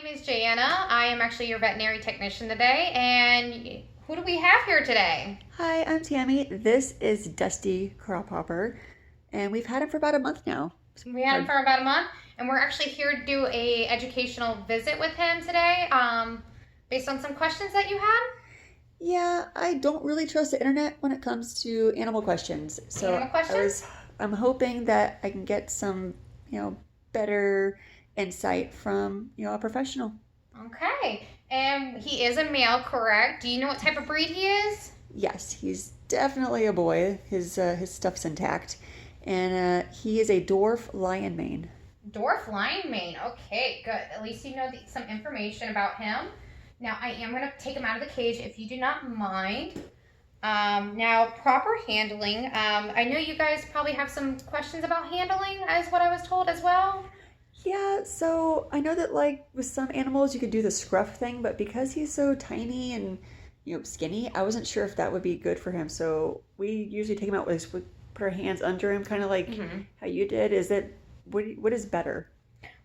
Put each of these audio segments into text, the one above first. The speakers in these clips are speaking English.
name is Jana. I am actually your veterinary technician today. And who do we have here today? Hi, I'm Tammy. This is Dusty Crawpopper, and we've had him for about a month now. We had him for about a month, and we're actually here to do a educational visit with him today, based on some questions that you had. Yeah, I don't really trust the internet when it comes to animal questions. Animal questions? I'm hoping that I can get some, better insight from, a professional. Okay. And he is a male, correct? Do you know what type of breed he is? Yes, he's definitely a boy. His stuff's intact, and he is a dwarf lion mane. Dwarf lion mane. Okay, good. At least you know some information about him. Now, I am going to take him out of the cage if you do not mind. Now, proper handling. I know you guys probably have some questions about handling, as what I was told as well. Yeah, so I know that like with some animals you could do the scruff thing, but because he's so tiny and skinny, I wasn't sure if that would be good for him. So we usually take him out with we put our hands under him, kind of like how you did. Is that what is better?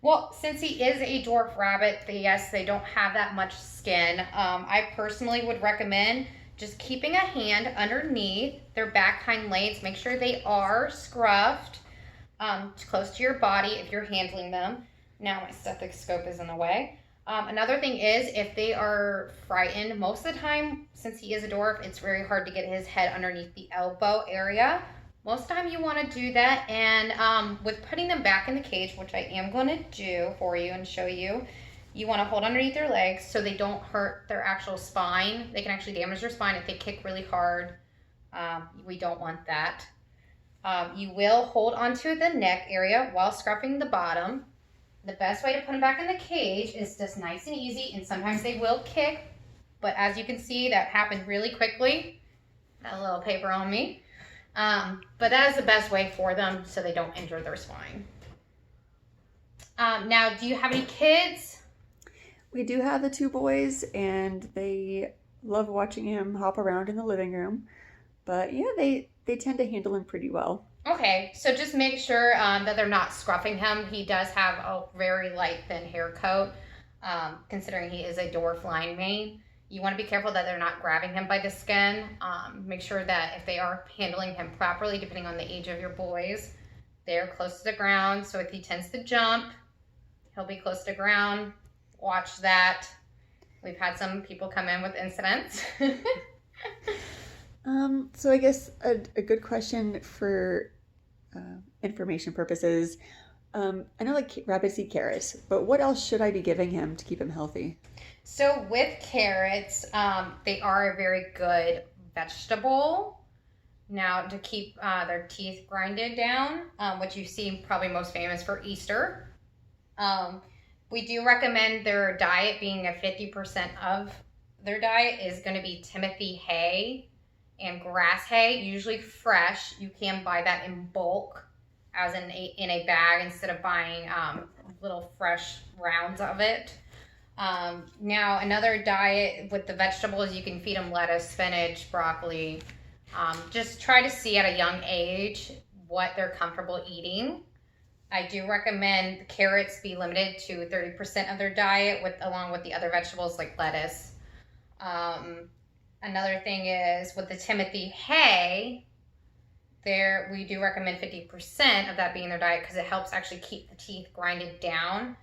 Well, since he is a dwarf rabbit, yes, they don't have that much skin. I personally would recommend just keeping a hand underneath their back hind legs. Make sure they are scruffed close to your body if you're handling them. Now my stethoscope is in the way. Another thing is if they are frightened, most of the time, since he is a dwarf, it's very hard to get his head underneath the elbow area. Most of the time you want to do that, and with putting them back in the cage, which I am going to do for you and show you, you want to hold underneath their legs so they don't hurt their actual spine. They can actually damage their spine if they kick really hard. We don't want that. You will hold onto the neck area while scruffing the bottom. The best way to put them back in the cage is just nice and easy, and sometimes they will kick, but as you can see, that happened really quickly. Got a little paper on me. But that is the best way for them so they don't injure their spine. Now, do you have any kids? We do have the two boys, and they love watching him hop around in the living room. But yeah, they tend to handle him pretty well. Okay, so just make sure that they're not scruffing him. He does have a very light, thin hair coat, considering he is a dwarf lion mane. You want to be careful that they're not grabbing him by the skin. Make sure that if they are handling him properly, depending on the age of your boys, they're close to the ground. So if he tends to jump, he'll be close to the ground. Watch that. We've had some people come in with incidents. So I guess a good question for information purposes. I know like rabbits eat carrots, but what else should I be giving him to keep him healthy? So with carrots, they are a very good vegetable. Now to keep their teeth grinded down, which you see probably most famous for Easter. We do recommend their diet being a 50% of their diet is going to be Timothy hay and grass hay, usually fresh. You can buy that in bulk as in a bag instead of buying little fresh rounds of it. Now, another diet with the vegetables, you can feed them lettuce, spinach, broccoli. Just try to see at a young age what they're comfortable eating. I do recommend carrots be limited to 30% of their diet along with the other vegetables like lettuce. Another thing is with the Timothy hay, there we do recommend 50% of that being their diet because it helps actually keep the teeth grinded down.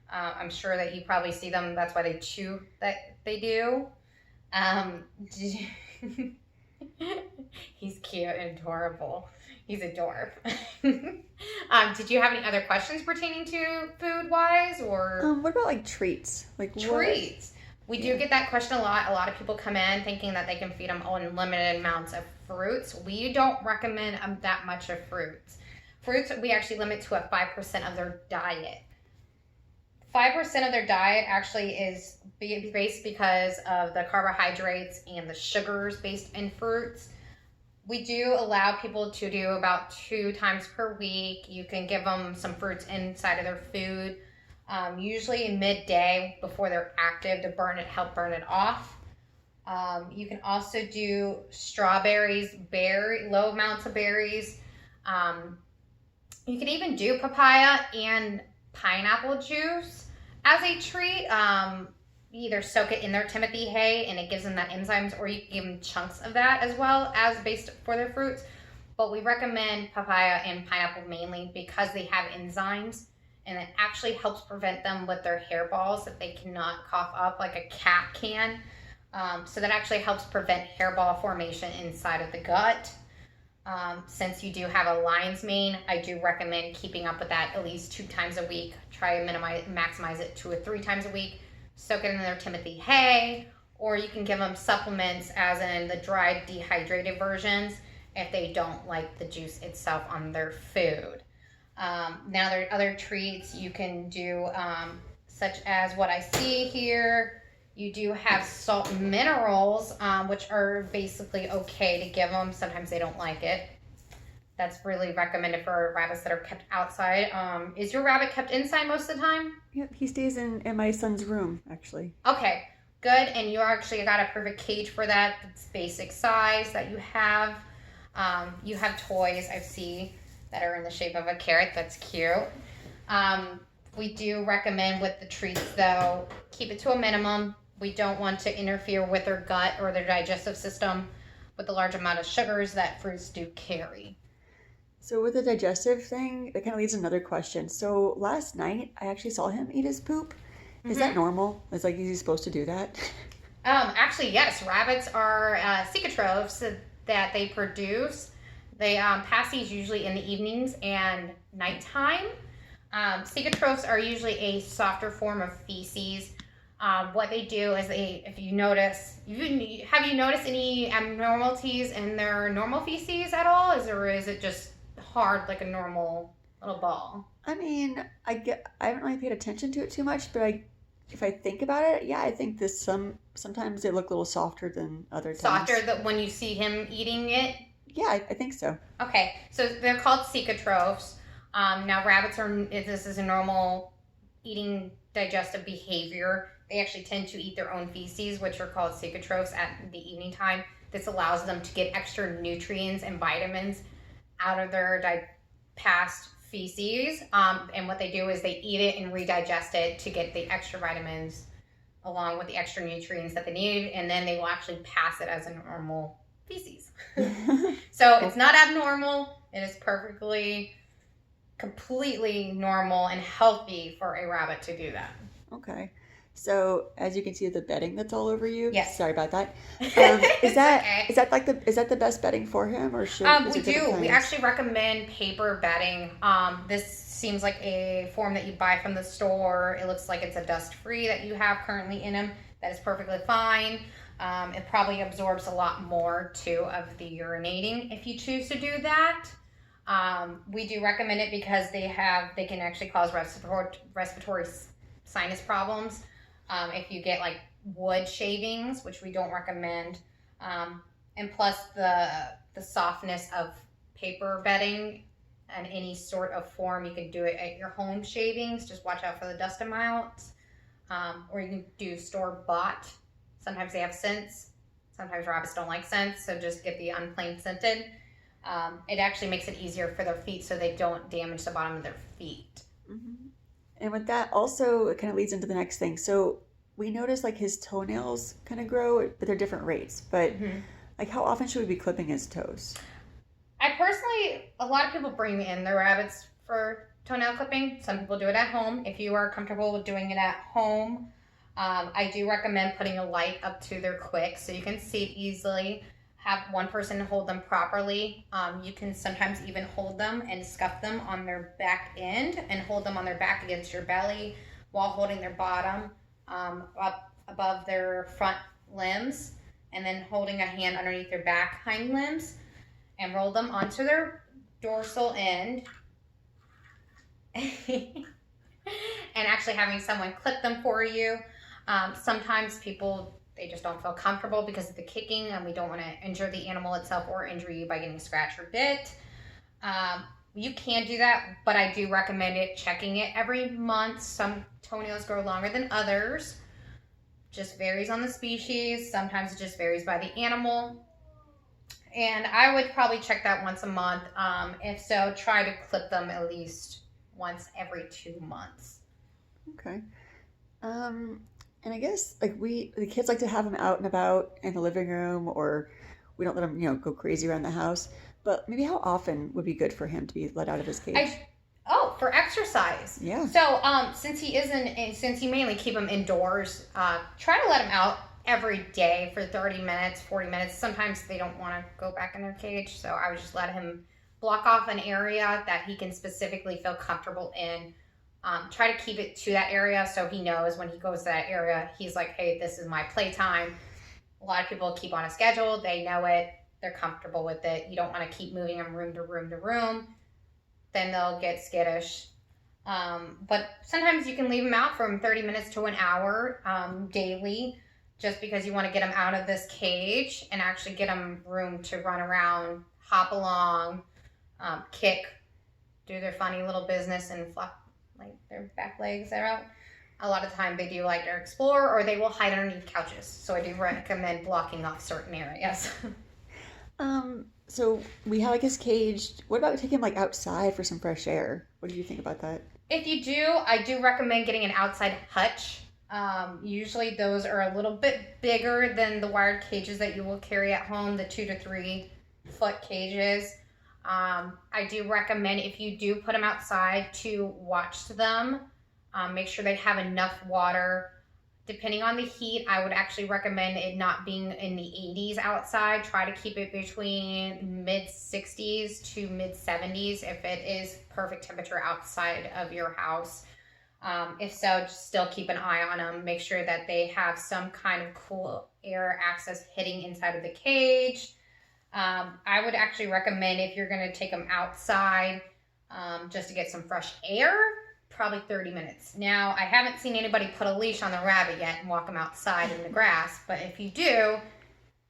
I'm sure that you probably see them. That's why they chew that they do. He's cute and adorable. He's a dwarf. Did you have any other questions pertaining to food wise or? What about like treats? Treats. We do get that question a lot. A lot of people come in thinking that they can feed them unlimited amounts of fruits. We don't recommend that much of fruits. Fruits we actually limit to a 5% of their diet. 5% of their diet actually is based because of the carbohydrates and the sugars based in fruits. We do allow people to do about 2 times per week. You can give them some fruits inside of their food. Usually midday before they're active to help burn it off. You can also do strawberries, low amounts of berries. You can even do papaya and pineapple juice As a treat, you either soak it in their Timothy hay and it gives them that enzymes, or you can give them chunks of that as well as based for their fruits. But we recommend papaya and pineapple mainly because they have enzymes and it actually helps prevent them with their hairballs that they cannot cough up like a cat can. So that actually helps prevent hairball formation inside of the gut. Since you do have a lion's mane, I do recommend keeping up with that at least 2 times a week. Try to maximize it 2 or 3 times a week. Soak it in their Timothy hay, or you can give them supplements as in the dried dehydrated versions if they don't like the juice itself on their food. Now there are other treats you can do, such as what I see here. You do have salt minerals, which are basically okay to give them. Sometimes they don't like it. That's really recommended for rabbits that are kept outside. Is your rabbit kept inside most of the time? Yep, he stays in my son's room, actually. Okay, good. And you actually got a perfect cage for that. It's basic size that you have. You have toys, I see, that are in the shape of a carrot. That's cute. We do recommend with the treats, though, keep it to a minimum. We don't want to interfere with their gut or their digestive system with the large amount of sugars that fruits do carry. So with the digestive thing, that kind of leads to another question. So last night, I actually saw him eat his poop. Is that normal? Is he supposed to do that? Actually, yes. Rabbits are cecotrophs that they produce. They pass these usually in the evenings and nighttime. Cecotrophs are usually a softer form of feces. What they do is if you notice, have you noticed any abnormalities in their normal feces at all? Or is it just hard like a normal little ball? I mean, I haven't really paid attention to it too much, but if I think about it, yeah, I think sometimes they look a little softer than other times. Softer that when you see him eating it? Yeah, I think so. Okay, so they're called cecotrophs. Now rabbits this is a normal eating digestive behavior. They actually tend to eat their own feces, which are called cecotrophs at the evening time. This allows them to get extra nutrients and vitamins out of their past feces. And what they do is they eat it and redigest it to get the extra vitamins along with the extra nutrients that they need. And then they will actually pass it as a normal feces. So it's not abnormal. It is completely normal and healthy for a rabbit to do that. Okay. So as you can see the bedding that's all over you. Yes. Sorry about that. Is that the best bedding for him, or we do. We actually recommend paper bedding. This seems like a form that you buy from the store. It looks like it's a dust free that you have currently in him. That is perfectly fine. It probably absorbs a lot more too of the urinating if you choose to do that. We do recommend it because they can actually cause respiratory sinus problems. If you get like wood shavings, which we don't recommend, and plus the softness of paper bedding and any sort of form, you can do it at your home shavings. Just watch out for the dust amounts, or you can do store bought. Sometimes they have scents. Sometimes rabbits don't like scents, so just get the unplain scented. It actually makes it easier for their feet so they don't damage the bottom of their feet. Mm-hmm. And with that also, it kind of leads into the next thing. So we notice like his toenails kind of grow, but they're different rates. But like how often should we be clipping his toes? A lot of people bring in their rabbits for toenail clipping. Some people do it at home. If you are comfortable with doing it at home, I do recommend putting a light up to their quick so you can see it easily. Have one person hold them properly. You can sometimes even hold them and scuff them on their back end and hold them on their back against your belly while holding their bottom up above their front limbs, and then holding a hand underneath their back hind limbs and roll them onto their dorsal end and actually having someone clip them for you. Sometimes they just don't feel comfortable because of the kicking, and we don't want to injure the animal itself or injure you by getting scratched or bit. You can do that, but I do recommend checking it every month. Some toenails grow longer than others. Just varies on the species. Sometimes it just varies by the animal. And I would probably check that once a month. If so, try to clip them at least once every 2 months. Okay. Um, and I guess like the kids like to have him out and about in the living room, or we don't let him, go crazy around the house. But maybe how often would be good for him to be let out of his cage? I Oh, for exercise. Yeah. So since you mainly keep him indoors, try to let him out every day for 30 minutes, 40 minutes. Sometimes they don't want to go back in their cage, so I would just let him block off an area that he can specifically feel comfortable in. Try to keep it to that area so he knows when he goes to that area, he's like, hey, this is my playtime. A lot of people keep on a schedule, they know it, they're comfortable with it. You don't want to keep moving them room to room to room, then they'll get skittish. But sometimes you can leave them out from 30 minutes to an hour daily, just because you want to get them out of this cage and actually get them room to run around, hop along, kick, do their funny little business, and flop like their back legs are out. A lot of the time they do like to explore, or they will hide underneath couches. So I do recommend blocking off certain areas. So we have like his cage. What about taking him like outside for some fresh air? What do you think about that? If you do, I do recommend getting an outside hutch. Usually those are a little bit bigger than the wired cages that you will carry at home, the 2 to 3 foot cages. I do recommend, if you do put them outside, to watch them. Make sure they have enough water. Depending on the heat, I would actually recommend it not being in the 80s outside. Try to keep it between mid 60s to mid 70s if it is perfect temperature outside of your house. If so, just still keep an eye on them. Make sure that they have some kind of cool air access hitting inside of the cage. I would actually recommend, if you're going to take them outside just to get some fresh air, probably 30 minutes. Now, I haven't seen anybody put a leash on the rabbit yet and walk them outside in the grass, but if you do,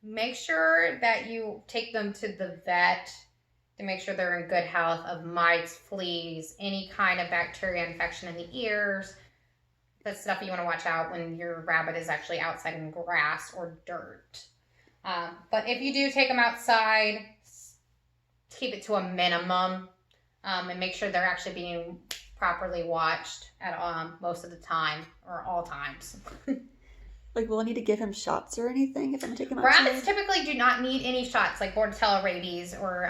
make sure that you take them to the vet to make sure they're in good health of mites, fleas, any kind of bacteria infection in the ears. That's stuff you want to watch out when your rabbit is actually outside in grass or dirt. But if you do take them outside, keep it to a minimum, and make sure they're actually being properly watched at most of the time, or all times. Like, will I need to give him shots or anything if I'm gonna take him outside? Rabbits typically do not need any shots like Bordetella rabies or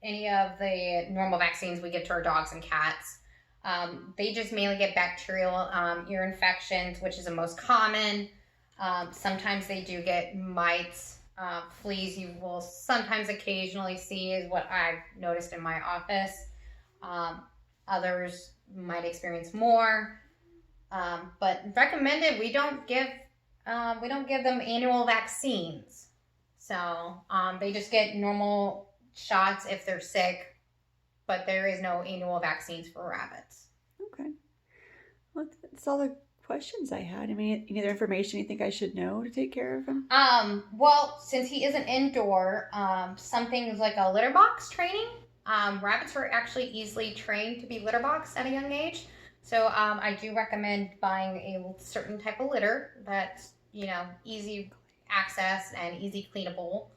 any of the normal vaccines we give to our dogs and cats. They just mainly get bacterial ear infections, which is the most common. Sometimes they do get mites, fleas. You will sometimes occasionally see, is what I've noticed in my office. Others might experience more, but recommended. We don't give them annual vaccines, so they just get normal shots if they're sick, but there is no annual vaccines for rabbits. Okay. Well, that's all the questions I had. I mean, any other information you think I should know to take care of him? Well, since he isn't indoor, some things like a litter box training. Rabbits are actually easily trained to be litter boxed at a young age. So I do recommend buying a certain type of litter that's, easy access and easy cleanable.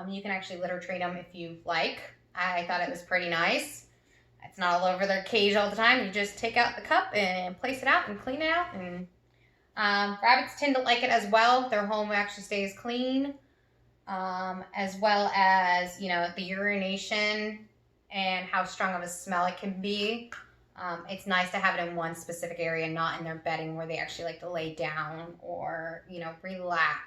You can actually litter train them if you like. I thought it was pretty nice. It's not all over their cage all the time. You just take out the cup and place it out and clean it out. And rabbits tend to like it as well. Their home actually stays clean, as well as, the urination and how strong of a smell it can be. It's nice to have it in one specific area, not in their bedding where they actually like to lay down or, relax.